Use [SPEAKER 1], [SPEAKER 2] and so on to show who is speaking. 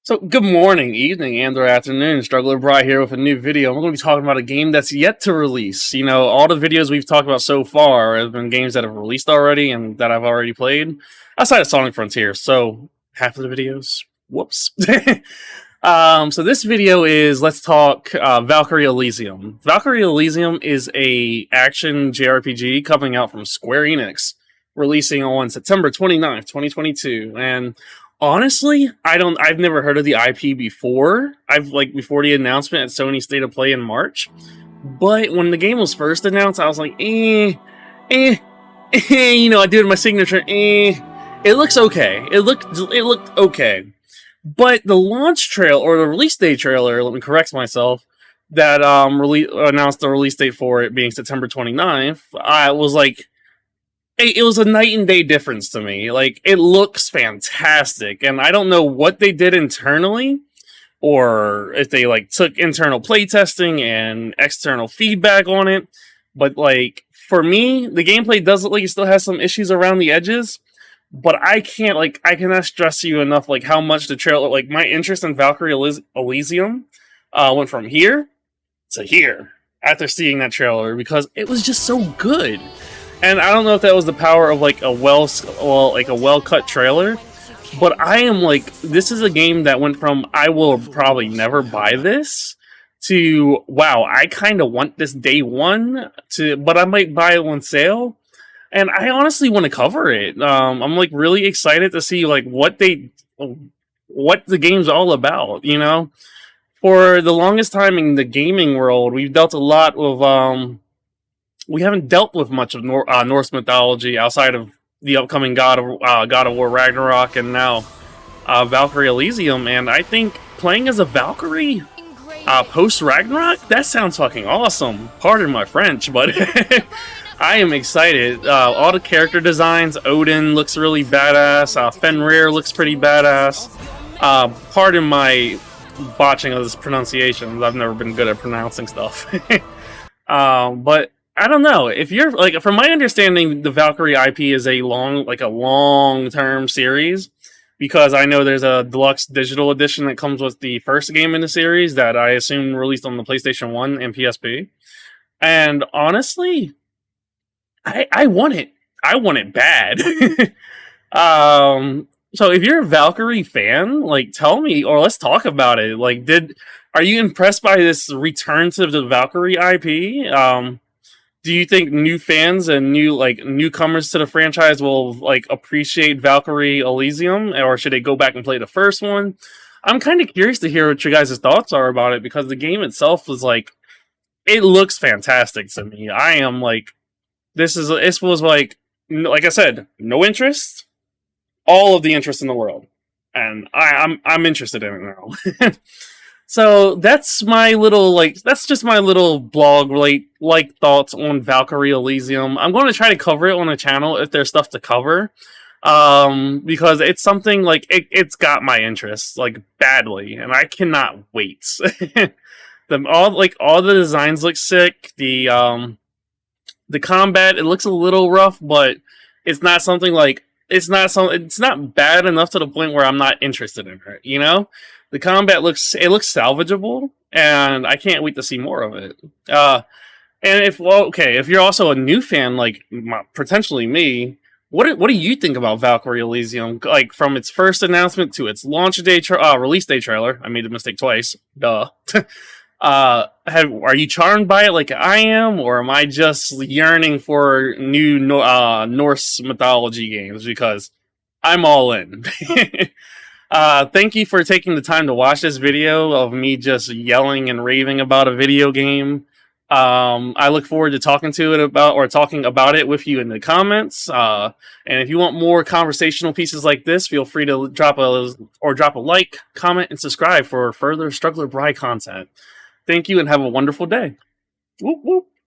[SPEAKER 1] So, good morning, evening, and/or afternoon. Struggler Bry here with a new video. I'm going to be talking about a game that's yet to release. You know, all the videos we've talked about so far have been games that have released already and that I've already played, outside of Sonic Frontier. So, half of the videos, whoops. So this video is let's talk Valkyrie Elysium. Valkyrie Elysium is a action JRPG coming out from Square Enix, releasing on September 29th, 2022, and honestly, I've never heard of the IP before. Before the announcement at Sony State of Play in March. But when the game was first announced, I was like, you know, I did my signature, It looks okay. It looked okay. But the launch trail or the release date trailer, let me correct myself, that announced the release date for it being September 29th, I was like, it was a night and day difference to me. Like, it looks fantastic, and I don't know what they did internally, or if they took internal playtesting and external feedback on it. But for me, the gameplay does look like it still has some issues around the edges. But I cannot stress to you enough how much the trailer, my interest in Valkyrie Elysium went from here to here after seeing that trailer, because it was just so good. And I don't know if that was the power of a well-cut trailer, but I am this is a game that went from I will probably never buy this to wow, I kind of want this day one to, but I might buy it on sale. And I honestly want to cover it. I'm really excited to see what the game's all about. You know, for the longest time in the gaming world, we've dealt a lot with we haven't dealt with much of Norse mythology outside of the upcoming God of War Ragnarok, and now Valkyrie Elysium. And I think playing as a Valkyrie post Ragnarok, that sounds fucking awesome. Pardon my French, but I am excited. All the character designs, Odin looks really badass. Fenrir looks pretty badass. Pardon my botching of this pronunciation. I've never been good at pronouncing stuff. But I don't know if you're from my understanding, the Valkyrie IP is a long-term series, because I know there's a deluxe digital edition that comes with the first game in the series that I assume released on the PlayStation 1 and PSP. And honestly, I want it. I want it bad. So if you're a Valkyrie fan, tell me, or let's talk about it. Are you impressed by this return to the Valkyrie IP? Do you think new fans and newcomers to the franchise will appreciate Valkyrie Elysium, or should they go back and play the first one? I'm kind of curious to hear what your guys' thoughts are about it, because the game itself was it looks fantastic to me. I am this was like I said, no interest, all of the interest in the world, and I'm interested in it now. So that's my little that's just my little blog thoughts on Valkyrie Elysium. I'm going to try to cover it on the channel if there's stuff to cover, because it's something it's got my interest badly, and I cannot wait. All the designs look sick. The combat, it looks a little rough, but it's not something it's not bad enough to the point where I'm not interested in it, you know? The combat looks salvageable, and I can't wait to see more of it. And if you're also a new fan potentially me, what do you think about Valkyrie Elysium? From its first announcement to its launch day release day trailer. I made the mistake twice. Duh. Are you charmed by it like I am, or am I just yearning for new Norse mythology games? Because I'm all in. Thank you for taking the time to watch this video of me just yelling and raving about a video game. I look forward to talking about it with you in the comments. And if you want more conversational pieces like this, feel free to drop a like, comment, and subscribe for further Struggler Bry content. Thank you, and have a wonderful day. Whoop, whoop.